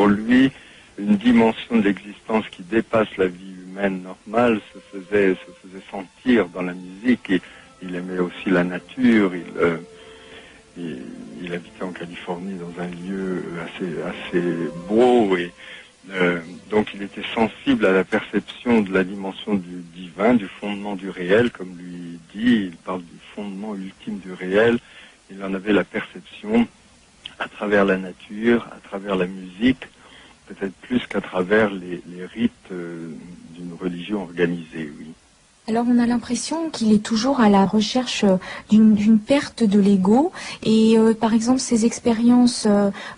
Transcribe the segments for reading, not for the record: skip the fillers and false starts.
lui, une dimension de l'existence qui dépasse la vie humaine normale se faisait sentir dans la musique. Et il aimait aussi la nature. Il habitait en Californie dans un lieu assez beau et donc il était sensible à la perception de la dimension du divin, du fondement du réel, comme lui dit. Il parle du fondement ultime du réel. Il en avait la perception à travers la nature, à travers la musique, peut-être plus qu'à travers les rites d'une religion organisée, oui. Alors on a l'impression qu'il est toujours à la recherche d'une perte de l'ego et par exemple ces expériences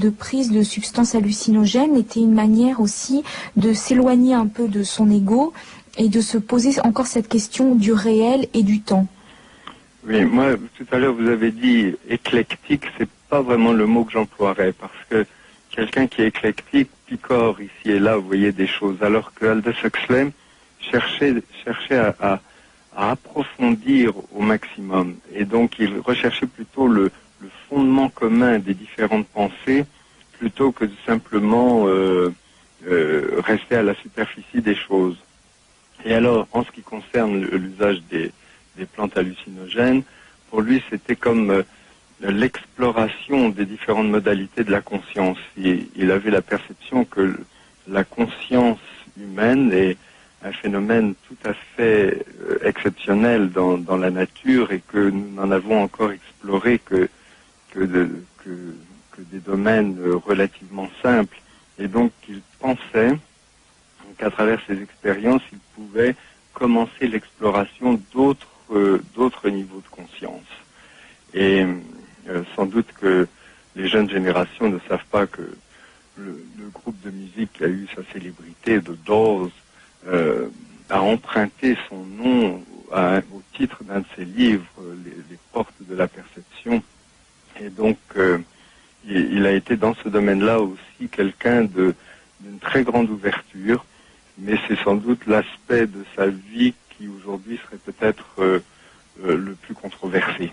de prise de substances hallucinogènes étaient une manière aussi de s'éloigner un peu de son ego et de se poser encore cette question du réel et du temps. Oui, moi tout à l'heure vous avez dit éclectique, c'est pas vraiment le mot que j'emploierais parce que quelqu'un qui est éclectique picore ici et là, vous voyez des choses, alors que Aldous Huxley cherchait à approfondir au maximum. Et donc, il recherchait plutôt le fondement commun des différentes pensées plutôt que de simplement rester à la superficie des choses. Et alors, en ce qui concerne l'usage des plantes hallucinogènes, pour lui, c'était comme l'exploration des différentes modalités de la conscience. Il avait la perception que la conscience humaine est un phénomène tout à fait exceptionnel dans la nature et que nous n'en avons encore exploré que des domaines relativement simples. Et donc il pensait qu'à travers ces expériences, il pouvait commencer l'exploration d'autres niveaux de conscience. Et sans doute que les jeunes générations ne savent pas que le groupe de musique qui a eu sa célébrité, The Doors, a emprunté son nom au titre d'un de ses livres, les portes de la perception. Et donc, il a été dans ce domaine-là aussi quelqu'un d'une très grande ouverture, mais c'est sans doute l'aspect de sa vie qui aujourd'hui serait peut-être le plus controversé.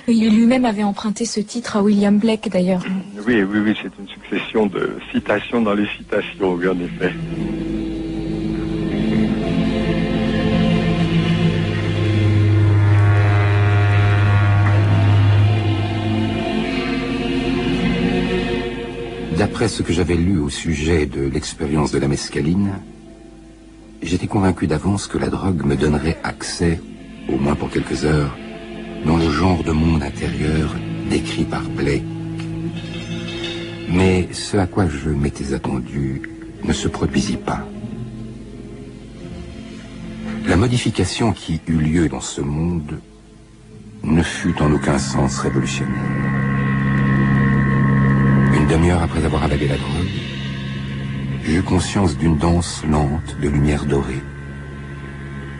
Il lui-même avait emprunté ce titre à William Blake d'ailleurs. Oui, c'est une succession de citations dans les citations, oui, en effet. D'après ce que j'avais lu au sujet de l'expérience de la mescaline, j'étais convaincu d'avance que la drogue me donnerait accès, au moins pour quelques heures, dans le genre de monde intérieur décrit par Blake. Mais ce à quoi je m'étais attendu ne se produisit pas. La modification qui eut lieu dans ce monde ne fut en aucun sens révolutionnaire. Une demi-heure après avoir avalé la drogue, j'eus conscience d'une danse lente de lumière dorée.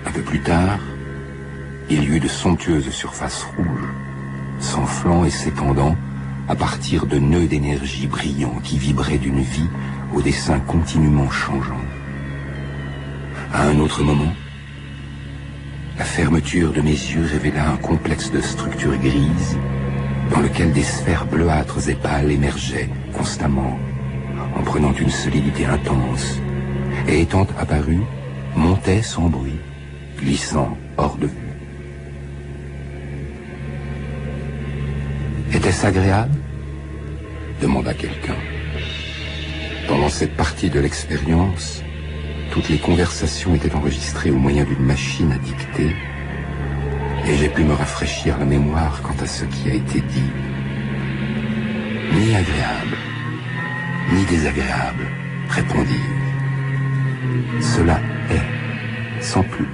Un peu plus tard, il y eut de somptueuses surfaces rouges, s'enflant et s'étendant à partir de nœuds d'énergie brillants qui vibraient d'une vie au dessin continuellement changeant. À un autre moment, la fermeture de mes yeux révéla un complexe de structures grises dans lequel des sphères bleuâtres et pâles émergeaient constamment, en prenant une solidité intense, et étant apparues, montaient sans bruit, glissant hors de vue. Était-ce agréable ? Demanda quelqu'un. Pendant cette partie de l'expérience, toutes les conversations étaient enregistrées au moyen d'une machine à dicter, et j'ai pu me rafraîchir la mémoire quant à ce qui a été dit. Ni agréable, ni désagréable, répondis-je. Cela est, sans plus.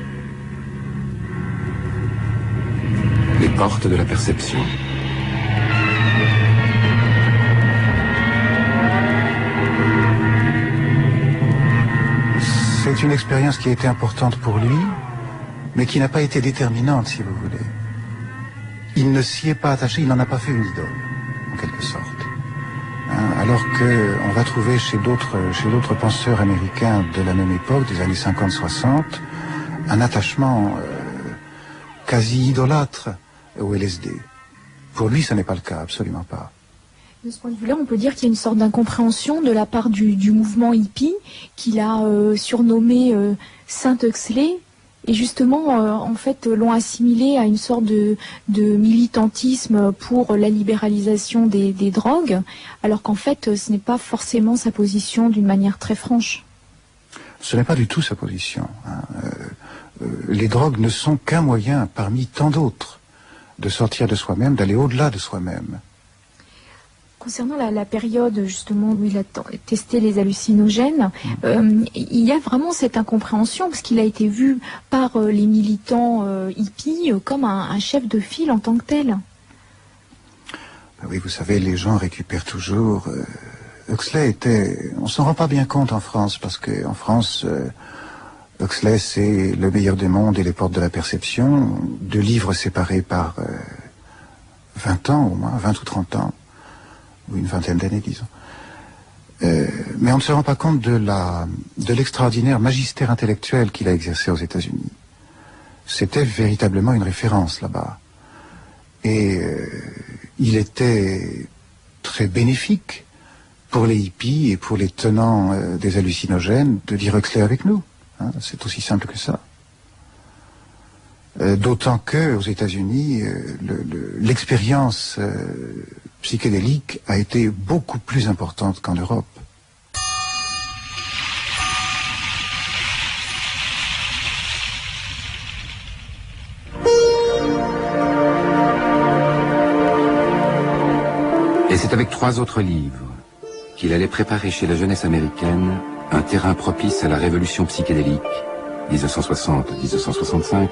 Les portes de la perception. C'est une expérience qui a été importante pour lui, mais qui n'a pas été déterminante, si vous voulez. Il ne s'y est pas attaché, il n'en a pas fait une idole, en quelque sorte. Alors qu'on va trouver chez d'autres penseurs américains de la même époque, des années 50-60, un attachement quasi idolâtre au LSD. Pour lui, ce n'est pas le cas, absolument pas. De ce point de vue-là, on peut dire qu'il y a une sorte d'incompréhension de la part du mouvement hippie qu'il a surnommé Saint Huxley. Et justement, en fait, l'ont assimilé à une sorte de militantisme pour la libéralisation des drogues, alors qu'en fait, ce n'est pas forcément sa position d'une manière très franche. Ce n'est pas du tout sa position. Les drogues ne sont qu'un moyen parmi tant d'autres de sortir de soi-même, d'aller au-delà de soi-même. Concernant la période justement où il a testé les hallucinogènes, il y a vraiment cette incompréhension parce qu'il a été vu par les militants hippies comme un chef de file en tant que tel. Oui, vous savez, les gens récupèrent toujours. Huxley était... On s'en rend pas bien compte en France parce qu'en France, Huxley c'est Le meilleur des mondes et Les portes de la perception, 2 livres séparés par 20 ans au moins, 20 ou 30 ans. Ou une vingtaine d'années, disons. Mais on ne se rend pas compte de l'extraordinaire magistère intellectuel qu'il a exercé aux États-Unis. C'était véritablement une référence là-bas. Et il était très bénéfique pour les hippies et pour les tenants des hallucinogènes de dire Huxley avec nous. Hein, c'est aussi simple que ça. D'autant que aux États-Unis, l'expérience psychédélique a été beaucoup plus importante qu'en Europe. Et c'est avec 3 autres livres qu'il allait préparer chez la jeunesse américaine un terrain propice à la révolution psychédélique, 1960-1965,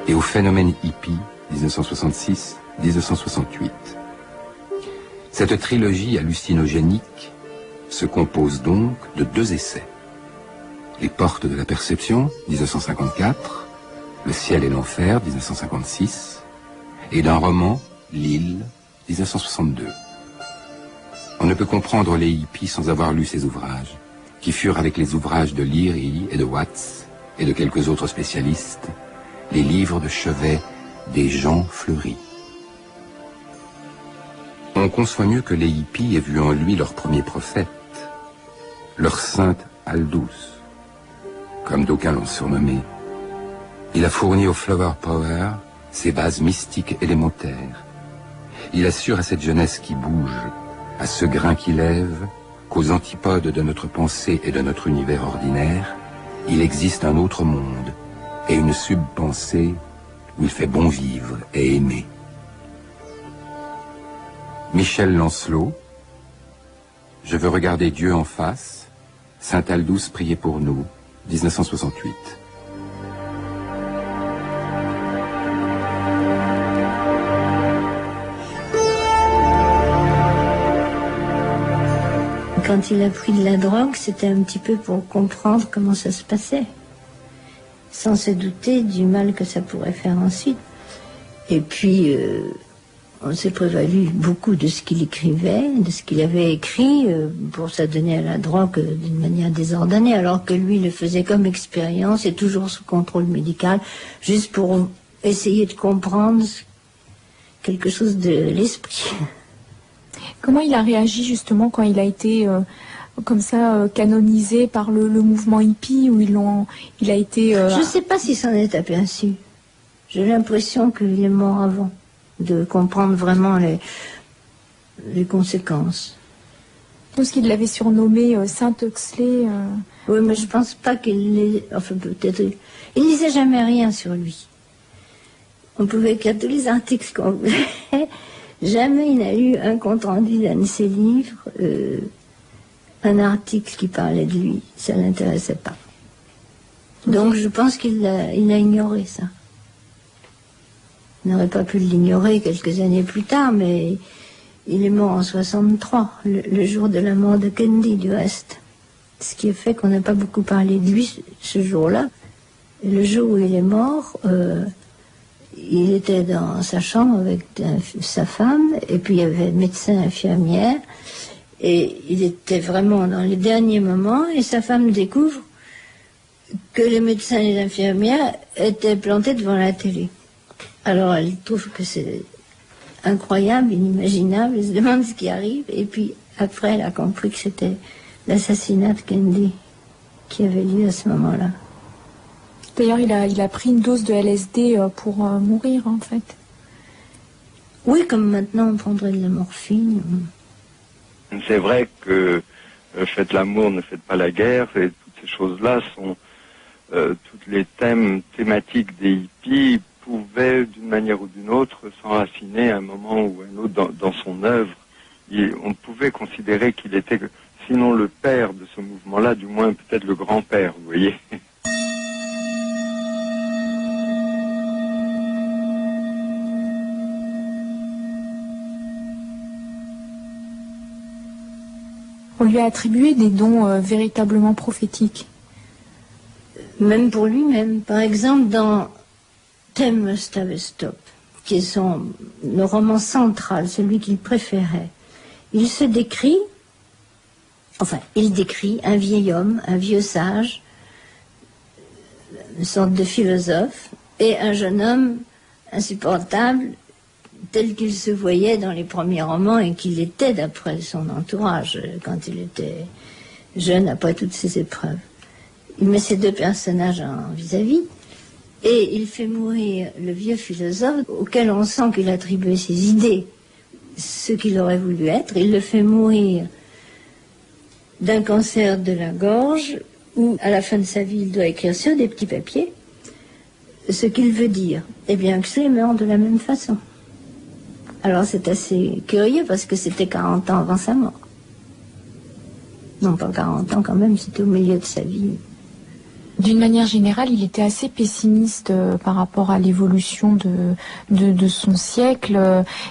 et au phénomène hippie, 1966-1968. Cette trilogie hallucinogénique se compose donc de 2 essais. Les portes de la perception, 1954, Le ciel et l'enfer, 1956, et d'un roman, L'île, 1962. On ne peut comprendre les hippies sans avoir lu ces ouvrages, qui furent avec les ouvrages de Leary et de Watts, et de quelques autres spécialistes, les livres de chevet des gens fleuris. On conçoit mieux que les hippies aient vu en lui leur premier prophète, leur sainte Aldous, comme d'aucuns l'ont surnommé. Il a fourni au flower power ses bases mystiques élémentaires. Il assure à cette jeunesse qui bouge, à ce grain qui lève, qu'aux antipodes de notre pensée et de notre univers ordinaire, il existe un autre monde et une subpensée où il fait bon vivre et aimer. Michel Lancelot, Je veux regarder Dieu en face, Sainte Aldous priez pour nous, 1968. Quand il a pris de la drogue, c'était un petit peu pour comprendre comment ça se passait, sans se douter du mal que ça pourrait faire ensuite. Et puis, on s'est prévalu beaucoup de ce qu'il écrivait, de ce qu'il avait écrit pour s'adonner à la drogue d'une manière désordonnée, alors que lui le faisait comme expérience et toujours sous contrôle médical, juste pour essayer de comprendre quelque chose de l'esprit. Comment il a réagi justement quand il a été comme ça canonisé par le mouvement hippie où il a été... Je ne sais pas s'il s'en est aperçu. J'ai l'impression qu'il est mort avant de comprendre vraiment les conséquences. Parce qu'il l'avait surnommé Saint Huxley. Oui, mais je pense pas qu'il l'ait... Enfin, peut-être... Il ne lisait jamais rien sur lui. On pouvait écrire tous les articles qu'on voulait. Jamais il n'a lu un compte-rendu d'un de ses livres, un article qui parlait de lui. Ça ne l'intéressait pas. Donc je pense qu'il a ignoré ça. Il n'aurait pas pu l'ignorer quelques années plus tard, mais il est mort en 63, le jour de la mort de Kennedy, du reste. Ce qui a fait qu'on n'a pas beaucoup parlé de lui ce jour-là. Et le jour où il est mort... il était dans sa chambre avec sa femme, et puis il y avait médecin, infirmière, et il était vraiment dans les derniers moments, et sa femme découvre que les médecins et les infirmières étaient plantés devant la télé. Alors elle trouve que c'est incroyable, inimaginable, elle se demande ce qui arrive, et puis après elle a compris que c'était l'assassinat de Kennedy qui avait lieu à ce moment-là. D'ailleurs, il a pris une dose de LSD pour mourir, en fait. Oui, comme maintenant on prendrait de la morphine. C'est vrai que faites l'amour, ne faites pas la guerre, et toutes ces choses-là sont toutes les thématiques des hippies pouvaient d'une manière ou d'une autre s'enraciner à un moment ou à un autre dans son œuvre. On pouvait considérer qu'il était, sinon le père de ce mouvement-là, du moins peut-être le grand-père, vous voyez. On lui a attribué des dons véritablement prophétiques. Même pour lui-même. Par exemple, dans Thème Must Have a Stop, qui est le roman central, celui qu'il préférait, il décrit un vieil homme, un vieux sage, une sorte de philosophe, et un jeune homme insupportable, tel qu'il se voyait dans les premiers romans et qu'il était d'après son entourage quand il était jeune après toutes ces épreuves. Il met ces deux personnages en vis-à-vis et il fait mourir le vieux philosophe auquel on sent qu'il attribuait ses idées, ce qu'il aurait voulu être. Il le fait mourir d'un cancer de la gorge où à la fin de sa vie il doit écrire sur des petits papiers ce qu'il veut dire. Eh bien Huxley meurt de la même façon. Alors c'est assez curieux parce que c'était 40 ans avant sa mort. Non, pas 40 ans quand même, c'était au milieu de sa vie. D'une manière générale, il était assez pessimiste par rapport à l'évolution de son siècle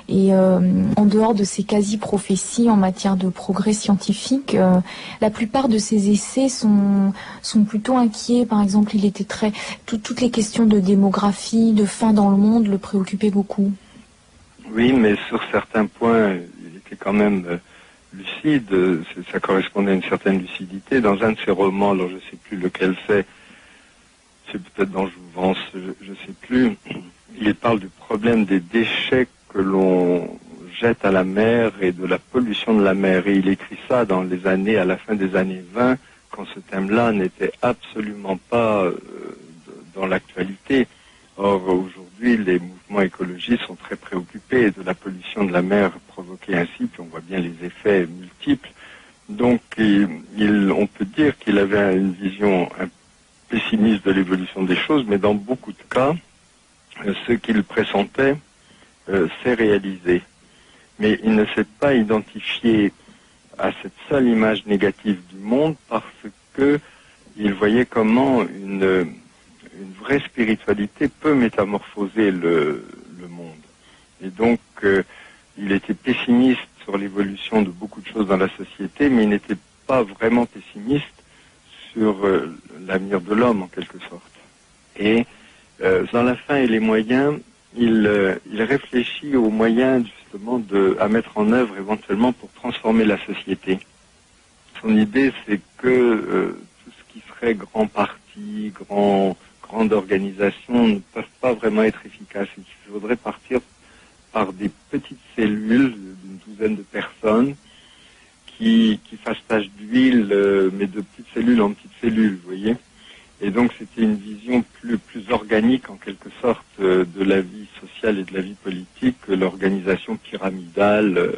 et en dehors de ses quasi-prophéties en matière de progrès scientifique, la plupart de ses essais sont plutôt inquiets. Par exemple, il était toutes les questions de démographie, de faim dans le monde le préoccupaient beaucoup. Oui, mais sur certains points, il était quand même lucide. Ça correspondait à une certaine lucidité. Dans un de ses romans, alors je ne sais plus lequel c'est peut-être dans Jouvence, je ne sais plus, il parle du problème des déchets que l'on jette à la mer et de la pollution de la mer. Et il écrit ça à la fin des années 20, quand ce thème-là n'était absolument pas dans l'actualité. Or, aujourd'hui, les mouvements écologistes sont très préoccupés de la pollution de la mer provoquée ainsi, puis on voit bien les effets multiples. Donc, on peut dire qu'il avait une vision un pessimiste de l'évolution des choses, mais dans beaucoup de cas, ce qu'il pressentait s'est réalisé. Mais il ne s'est pas identifié à cette seule image négative du monde parce que il voyait comment une vraie spiritualité peut métamorphoser le monde. Et donc, il était pessimiste sur l'évolution de beaucoup de choses dans la société, mais il n'était pas vraiment pessimiste sur l'avenir de l'homme, en quelque sorte. Et dans la fin et les moyens, il réfléchit aux moyens, justement, à mettre en œuvre éventuellement pour transformer la société. Son idée, c'est que tout ce qui serait grand parti, grande organisation ne peuvent pas vraiment être efficaces. Il faudrait partir par des petites cellules d'une douzaine de personnes qui fassent tache d'huile, mais de petites cellules en petites cellules, vous voyez. Et donc c'était une vision plus organique en quelque sorte de la vie sociale et de la vie politique que l'organisation pyramidale